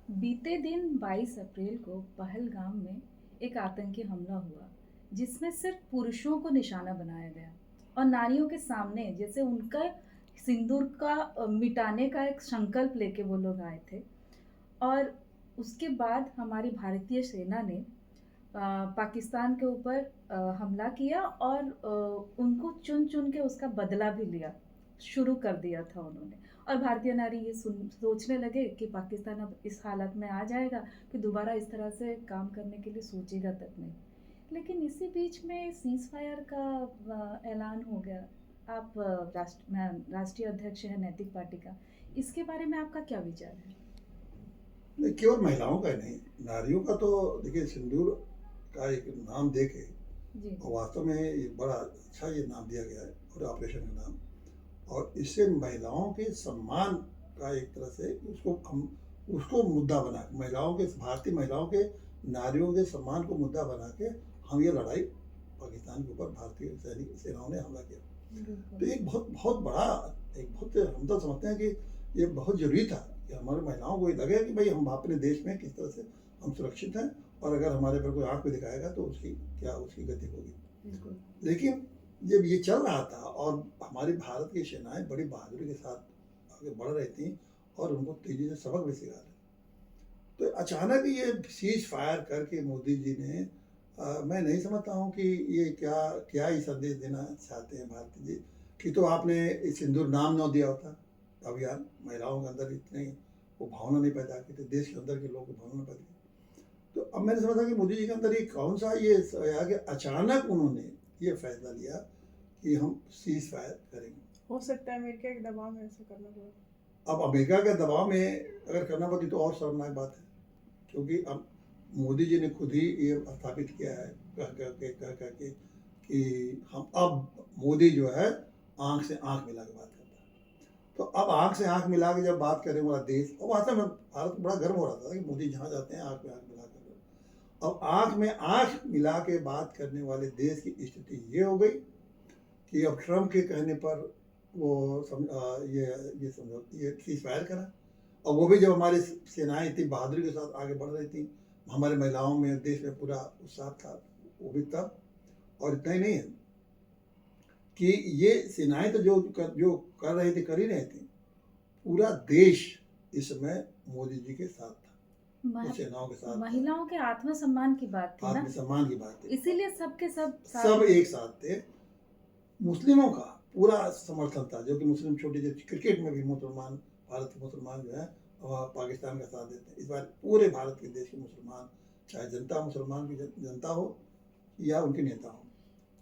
बीते दिन 22 अप्रैल को पहलगाम में एक आतंकी हमला हुआ जिसमें सिर्फ पुरुषों को निशाना बनाया गया और नारियों के सामने जैसे उनका सिंदूर का मिटाने का एक संकल्प लेके वो लोग आए थे। और उसके बाद हमारी भारतीय सेना ने पाकिस्तान के ऊपर हमला किया और उनको चुन-चुन के उसका बदला भी लिया, शुरू कर दिया था उन्होंने। और भारतीय नारी ये सोचने लगे कि पाकिस्तान अब इस हालत में आ जाएगा कि दोबारा इस तरह से काम करने के लिए सोचेगा तक नहीं। लेकिन इसी बीच में सीज़ फायर का ऐलान हो गया। आप राष्ट्रीय अध्यक्ष हैं नैतिक पार्टी का, इसके बारे में आपका क्या विचार है? नहीं, केवल महिलाओं का ही नहीं, नारियों का तो देखिए सिंदूर का एक नाम दे के जी, और वास्तव में ये बड़ा अच्छा ये नाम दिया गया है पूरे ऑपरेशन का नाम। और इससे महिलाओं के सम्मान का एक तरह से उसको मुद्दा बना महिलाओं के भारतीय महिलाओं के नारियों के सम्मान को मुद्दा बना के हम ये लड़ाई पाकिस्तान के ऊपर भारतीय सैनिक सेनाओं ने हमला किया। तो बिल्कुल। एक बहुत बहुत बड़ा एक बहुत हम तो समझते हैं कि ये बहुत ज़रूरी था कि हमारे महिलाओं को ये लगे कि भाई हम अपने देश में किस तरह से हम सुरक्षित हैं और अगर हमारे पर कोई आँख भी दिखाएगा तो उसकी क्या उसकी गति होगी। बिल्कुल। लेकिन जब ये चल रहा था और हमारी भारत की सेनाएँ बड़ी बहादुरी के साथ आगे बढ़ रही थीं और उनको तेज़ी से सबक भी सिखा रहे। तो अचानक ये सीज़ फायर करके मोदी जी ने मैं नहीं समझता हूँ कि ये क्या क्या ही संदेश देना चाहते हैं भारती जी कि तो आपने सिंदूर नाम न दिया होता अभियान महिलाओं के अंदर इतनी वो भावना नहीं पैदा की थी देश के अंदर के लोगों की भावना पैदा की। तो अब मैंने समझा कि मोदी जी के अंदर ये कौन सा ये आया कि अचानक उन्होंने ये फैसला लिया कि हम सीज़ फायर करेंगे। हो सकता है अमेरिका के दबाव में ऐसा करना पड़ा। अब अमेरिका के दबाव में अगर करना पड़ती तो और शर्मनाक बात है क्योंकि अब मोदी जी ने खुद ही ये स्थापित किया है कह के कि हम अब मोदी जो है आंख से आंख मिला के बात करता है। तो अब आंख से आंख मिला के जब बात करें वाला देश और वास्तव में भारत को बड़ा गर्व हो रहा था कि मोदी जहाँ जाते हैं आंख में आंख मिला कर। अब आंख में आंख मिला के बात करने वाले देश की स्थिति ये हो गई कि अब ट्रम्प के कहने पर वो ये समझो ये सीज फायर करा और वो भी जब हमारी सेनाएं इतनी बहादुरी के साथ आगे बढ़ रही थी हमारे महिलाओं में देश में पूरा उत्साह था वो भी तब। और इतना ही नहीं है कि ये सेनाएं तो जो कर रही थी कर ही रही थी पूरा देश इस समय मोदी जी के साथ था वो सेनाओं के साथ महिलाओं के आत्मसम्मान की बात थी ना, आत्मसम्मान की बात थी इसीलिए सबके सब एक साथ थे। मुस्लिमों का पूरा समर्थन था जो कि मुस्लिम छोटे क्रिकेट में भी मुसलमान भारत के मुसलमान जो है पाकिस्तान का साथ देते हैं। इस बार पूरे भारत के देश के मुसलमान चाहे जनता मुसलमान की जनता हो या उनके नेता हो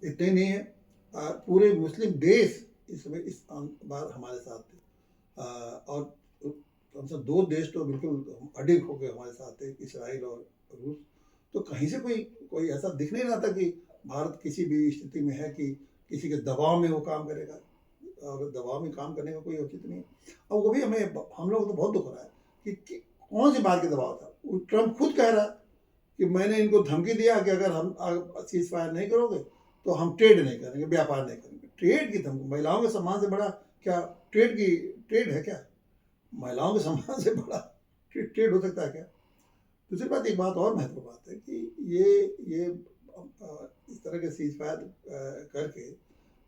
इतने नहीं है पूरे मुस्लिम देश इस बार हमारे साथ थे। और कम से दो देश तो बिल्कुल अडिग होकर हमारे साथ थे इसराइल और रूस। तो कहीं से कोई कोई ऐसा दिख नहीं रहा था कि भारत किसी भी स्थिति में है कि किसी के दबाव में वो काम करेगा और दबाव में काम करने का कोई औचित्य नहीं है। और वो भी हम लोग को तो बहुत दुख हो रहा है कि कौन सी बात के दबाव था। ट्रम्प खुद कह रहा कि मैंने इनको धमकी दिया कि अगर हम सीज फायर नहीं करोगे तो हम ट्रेड नहीं करेंगे व्यापार नहीं करेंगे। ट्रेड की धमकी महिलाओं के सम्मान से बड़ा क्या ट्रेड है क्या? महिलाओं के सम्मान से बड़ा ट्रेड हो सकता है क्या? दूसरी बात एक बात और महत्वपूर्ण बात है कि ये इस तरह के सीज फायर करके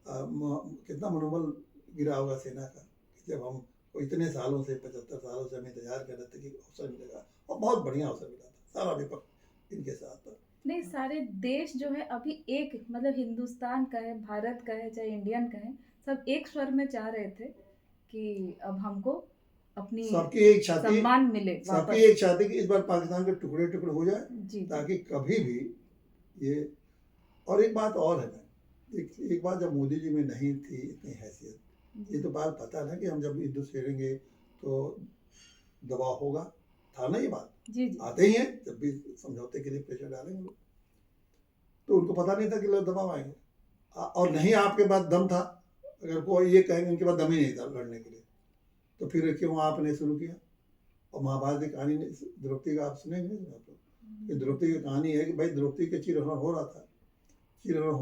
कितना मनोबल गिरा होगा सेना का जब हम इतने सालों से 75 सालों से हम इंतजार कर रहे थे कि अवसर मिलेगा और बहुत बढ़िया अवसर मिला था सारा विपक्ष इनके साथ था। नहीं, सारे देश जो है अभी एक मतलब हिंदुस्तान का है, भारत का है, चाहे इंडियन का है, सब एक स्वर में चाह रहे थे कि अब हमको अपनी सबकी एक छाती सम्मान मिले सबकी एक छाती की इस बार पाकिस्तान के टुकड़े टुकड़े हो जाए जी ताकि कभी भी ये। और एक बात और है एक बात जब मोदी जी में नहीं थी इतनी हैसियत ये तो बात पता ना कि हम जब युद्ध छेड़ेंगे तो दबाव होगा था ना ये बात जी जी आते ही हैं जब भी समझौते के लिए प्रेशर डालेंगे लोग तो उनको पता नहीं था कि लोग दबाव आएंगे और नहीं आपके पास दम था अगर कोई ये कहेंगे उनके पास दम ही नहीं था लड़ने के लिए तो फिर क्यों आपने शुरू किया। और महाभारत की कहानी द्रौपदी का आप सुनेंगे नहीं आप लोग द्रौपदी की कहानी है कि भाई द्रौपदी के चिरहरण हो रहा था चिरहरण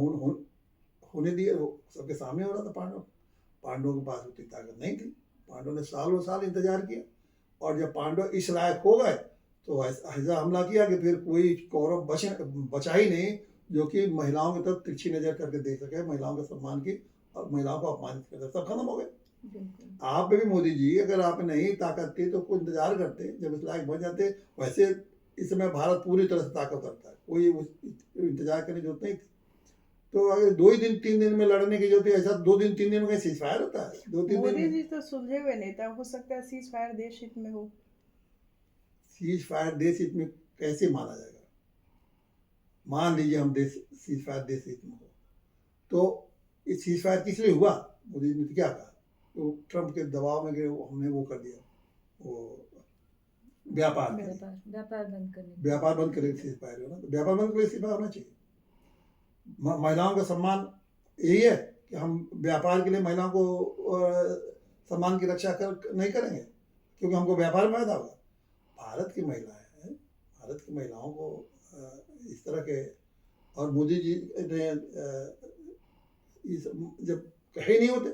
होने दिए वो सबके सामने हो रहा था पांडवों के पास उतनी ताकत नहीं थी। पांडवों ने सालों साल इंतजार किया और जब पांडव इस लायक हो गए तो ऐसा हमला किया कि फिर कोई कौरव बचा ही नहीं जो कि महिलाओं की तरफ तिरछी नजर करके देख सके, महिलाओं के सम्मान की और महिलाओं को अपमानित कर सके। सब खत्म हो गए। बिल्कुल। आप में भी मोदी जी, अगर आप में नहीं ताकत थी तो कुछ इंतजार करते, जब इस लायक बन जाते। वैसे इस समय भारत पूरी तरह से ताकत रखता है, कोई इंतजार करने की जरूरत नहीं थी। तो अगर 2 ही दिन 3 दिन में लड़ने की जरूरत है, ऐसा 2 दिन 3 दिन में कहीं सीज फायर होता है? 2-3 दिन मोदी में जी तो सुलझे हुए नेता, हो सकता है सीज फायर देश हित में हो। सीज फायर देश हित में कैसे माना जाएगा? मान लीजिए हम देश सीज फायर देश हित में हो, तो ये सीज फायर किस लिए हुआ? मोदी जी ने क्या कहा? तो ट्रंप के दबाव में गए, हमने वो कर दिया, वो व्यापार व्यापार बंद करने व्यापार बंद करके सीज फायर होना। तो व्यापार बंद करके सीज फायर होना चाहिए। महिलाओं का सम्मान यही है कि हम व्यापार के लिए महिलाओं को सम्मान की रक्षा नहीं करेंगे क्योंकि हमको व्यापार में फायदा होगा। भारत की महिलाएं, भारत की महिलाओं को इस तरह के, और मोदी जी ने जब कहे नहीं होते,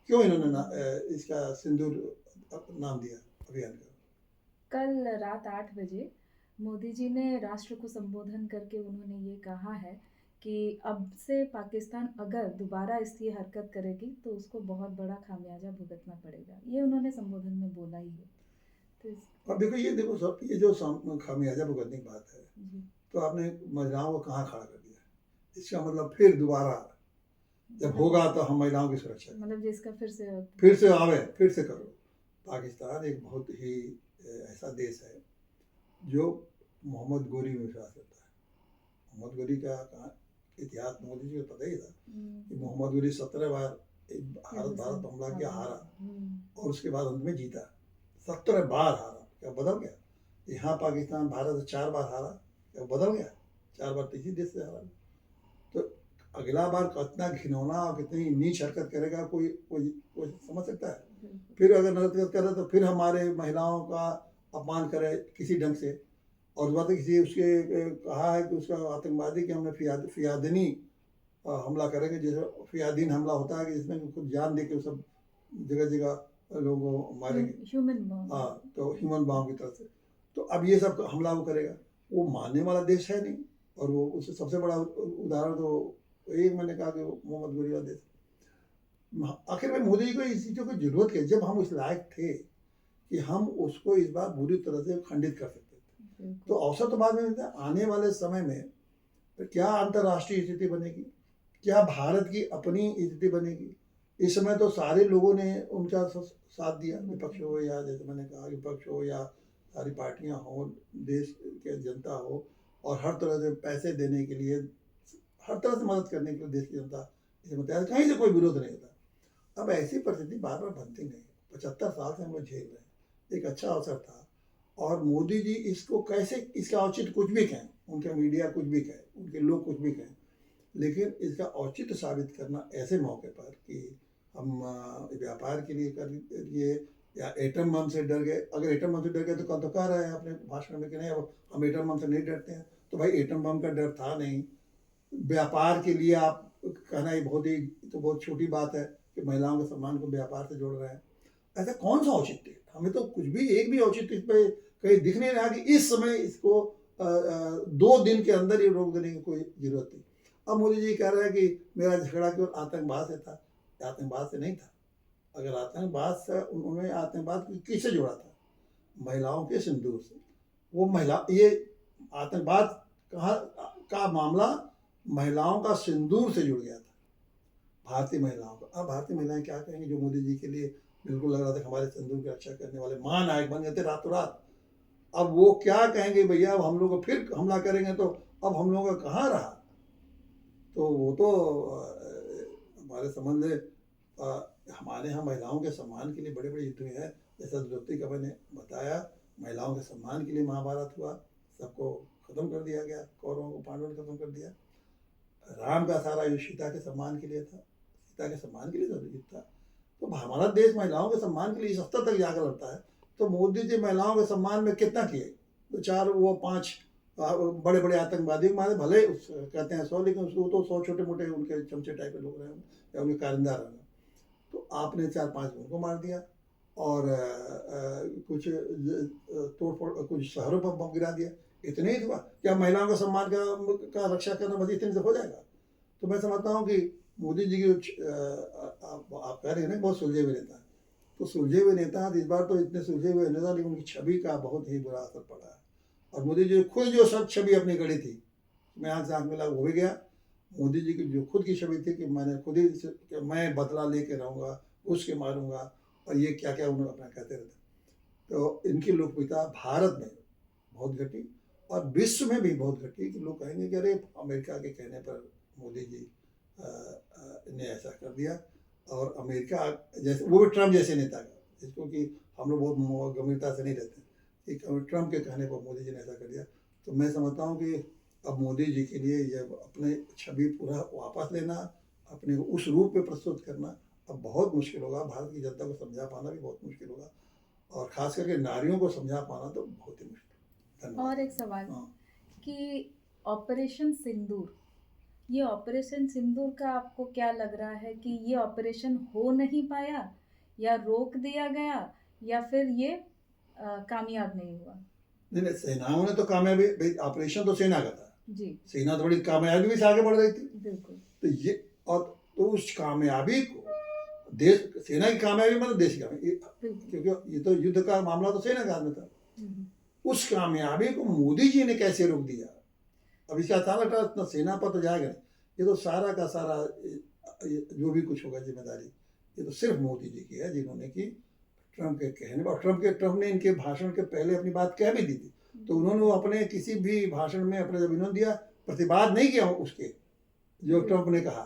क्यों इन्होंने इसका सिंदूर नाम दिया अभियान का? कल रात 8 बजे मोदी जी ने राष्ट्र को संबोधन करके उन्होंने ये कहा है कि अब से पाकिस्तान अगर दोबारा इसकी हरकत करेगी तो उसको बहुत बड़ा खामियाजा भुगतना पड़ेगा। ये उन्होंने संबोधन में बोला ही है। तो अब देखो, ये देखो सब, ये जो खामियाजा भुगतने की बात है, तो आपने महिलाओं को कहाँ खड़ा कर दिया? इसका मतलब फिर दोबारा जब होगा तो हम महिलाओं की सुरक्षा, मतलब जिसका फिर से आवे, फिर से करो। पाकिस्तान एक बहुत ही ऐसा देश है जो मोहम्मद गोरी में विश्वास करता है। मोहम्मद गोरी का इतिहास मोदी जी को पता ही था कि मोहम्मद गोरी 17 बार भारत पर हमला किया, हारा, और उसके बाद अंत में जीता। 17 बार हारा, क्या बदल गया? यहाँ पाकिस्तान भारत से 4 बार हारा, क्या बदल गया? 4 बार किसी देश से हारा। तो अगला बार कितना घिनौना और कितनी नीच हरकत करेगा कोई समझ सकता है? फिर अगर हरकत करे तो फिर हमारे महिलाओं का अपमान करे किसी ढंग से, और बात किसी उसके कहा है कि उसका आतंकवादी कि हमने फियादीनी हमला करेंगे, जैसे फियादीन हमला होता है कि जिसमें खुद जान दे के सब जगह जगह लोगों को मारेंगे, ह्यूमन बॉम्ब। हाँ, तो ह्यूमन बॉम्ब की तरफ से। तो अब ये सब हमला वो करेगा, वो मानने वाला देश है नहीं। और वो उससे सबसे बड़ा उदाहरण तो एक मैंने कहा कि मोहम्मद गोरी वाला देश। आखिर में मोदी जी को इस चीज़ों की जरूरत है, जब हम उस लायक थे कि हम उसको इस बार बुरी तरह से खंडित कर सकते थे। तो अवसर तो बाद में मिलता है। आने वाले समय में क्या अंतर्राष्ट्रीय स्थिति बनेगी, क्या भारत की अपनी स्थिति बनेगी? इस समय तो सारे लोगों ने उनका साथ दिया, विपक्ष हो या जैसे मैंने कहा विपक्ष हो या सारी पार्टियां हो, देश के जनता हो, और हर तरह से पैसे देने के लिए, हर तरह से मदद करने के लिए देश की जनता इसमें तैयार, कहीं से कोई विरोध नहीं होता। अब ऐसी परिस्थिति बार बार बनती नहीं। 75 साल से हम लोग झेल रहे हैं। एक अच्छा अवसर था, और मोदी जी इसको कैसे, इसका औचित्य कुछ भी कहें, उनके मीडिया कुछ भी कहे, उनके लोग कुछ भी कहें, लेकिन इसका औचित्य साबित करना ऐसे मौके पर कि हम व्यापार के लिए कर लिए या एटम बम से डर गए। अगर एटम बम से डर गए तो कल तो कह रहे हैं अपने भाषण में कि नहीं अब हम एटम बम से नहीं डरते हैं। तो भाई एटम बम का डर था नहीं। व्यापार के लिए आप कहना ये बहुत छोटी बात है कि महिलाओं के सम्मान को व्यापार से जोड़ रहे हैं। ऐसा कौन सा औचित्य है? हमें तो कुछ भी, एक भी औचित्य इस पर कहीं दिख नहीं रहा कि इस समय इसको 2 दिन के अंदर ये रोक देने की कोई जरूरत थी। अब मोदी जी कह रहे हैं कि मेरा झगड़ा केवल आतंकवाद से था। आतंकवाद से नहीं था। अगर आतंकवाद से, उन्होंने आतंकवाद किससे जोड़ा था? महिलाओं के सिंदूर से। वो महिला, ये आतंकवाद का मामला महिलाओं का सिंदूर से जुड़ गया था, भारतीय महिलाओं का। अब भारतीय महिलाएं क्या कहेंगी, जो मोदी जी के लिए बिल्कुल लग रहा था हमारे सिंदूर की रक्षा करने वाले महानायक बन गए थे रातों रात। अब वो क्या कहेंगे, भैया अब हम लोग फिर हमला करेंगे तो अब हम लोगों का कहाँ रहा? तो वो तो हमारे संबंध हमारे यहाँ महिलाओं के सम्मान के लिए बड़े बड़े युद्ध हुए हैं। जैसा द्रौपदी का मैंने बताया, महिलाओं के सम्मान के लिए महाभारत हुआ, सबको खत्म कर दिया गया, कौरवों को पांडवों ने खत्म कर दिया। राम का सारा युद्ध सीता के सम्मान के लिए था, सीता के सम्मान के लिए युद्ध था। तो हमारा देश महिलाओं के सम्मान के लिए इस स्तर तक जाकर लगता है। तो मोदी जी महिलाओं के सम्मान में कितना किए? तो 4 वो 5 बड़े बड़े आतंकवादी मारे, भले कहते हैं 100, लेकिन उसको तो 100 छोटे मोटे उनके चमचे टाइप के लोग रहे या उनके कारिंदा रहे। तो आपने 4-5 उनको मार दिया, और तोड़ फोड़ कुछ शहरों पर बम गिरा दिया। इतने ही हुआ, क्या महिलाओं का सम्मान का रक्षा करना बस इतने से हो जाएगा? तो मैं समझता हूँ कि मोदी जी की आप कह रहे हैं ना बहुत सुलझे हुए नेता, तो सुलझे हुए नेता इस बार तो इतने सुलझे हुए नेता, लेकिन उनकी छवि का बहुत ही बुरा असर पड़ा है। और मोदी जी खुद जो सब छवि अपनी गढ़ी थी, मैं आँख से आँख मिला वो भी गया। मोदी जी की जो खुद की छवि थी कि मैंने खुद ही कि मैं बदला लेके रहूँगा, घुस के मारूंगा, और ये क्या क्या उन्होंने अपना कहते रहते। तो इनकी लोकप्रियता भारत में बहुत घटी और विश्व में भी बहुत घटी कि लोग कहेंगे कि अरे अमेरिका के कहने पर मोदी जी ने ऐसा कर दिया। और अमेरिका जैसे, वो भी ट्रम्प जैसे नेता का, जिसको कि हम लोग बहुत गंभीरता से नहीं रहते कि ट्रम्प के कहने पर मोदी जी ने ऐसा कर दिया। तो मैं समझता हूँ कि अब मोदी जी के लिए ये अपने छवि पूरा वापस लेना, अपने को उस रूप में प्रस्तुत करना अब बहुत मुश्किल होगा। भारत की जनता को समझा पाना भी बहुत मुश्किल होगा, और खास करके नारियों को समझा पाना तो बहुत ही मुश्किल। धन्यवाद। और एक सवाल हाँ, कि ऑपरेशन सिंदूर, ये ऑपरेशन सिंदूर का आपको क्या लग रहा है कि ये ऑपरेशन हो नहीं पाया, या रोक दिया गया, या फिर ये कामयाब नहीं हुआ? नहीं नहीं, सेनाओं ने तो कामयाबी, भाई ऑपरेशन तो सेना का था, जी सेना तो बड़ी कामयाबी भी से आगे बढ़ रही थी। बिल्कुल। तो ये, और तो उस कामयाबी को देश, सेना की कामयाबी मतलब देश की कामयाबी, बिल्कुल। क्योंकि ये तो युद्ध का मामला तो सेना का में था। हम्म, उस कामयाबी को मोदी जी ने कैसे रोक दिया? अब इसका सारा सेना पर तो जाएगा नहीं, ये तो सारा का सारा जो भी कुछ होगा जिम्मेदारी, ये तो सिर्फ मोदी जी की है, जिन्होंने की ट्रम्प के कहने पर। ट्रम्प ने इनके भाषण के पहले अपनी बात कह भी दी थी, तो उन्होंने वो अपने किसी भी भाषण में अपने जब इन्होंने दिया प्रतिवाद नहीं किया उसके, जो ट्रम्प ने कहा,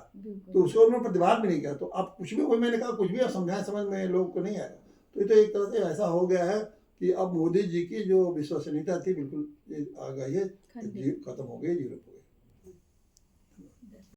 तो उसको उन्होंने प्रतिवाद भी नहीं किया। तो अब कुछ भी, वही मैंने कहा, कुछ भी अब समझाएं समझ में लोगों को नहीं आएगा। तो ये तो एक तरह से ऐसा हो गया है कि अब मोदी जी की जो विश्वसनीयता थी बिल्कुल आ गई है, खत्म हो गई, जीरो हो गई।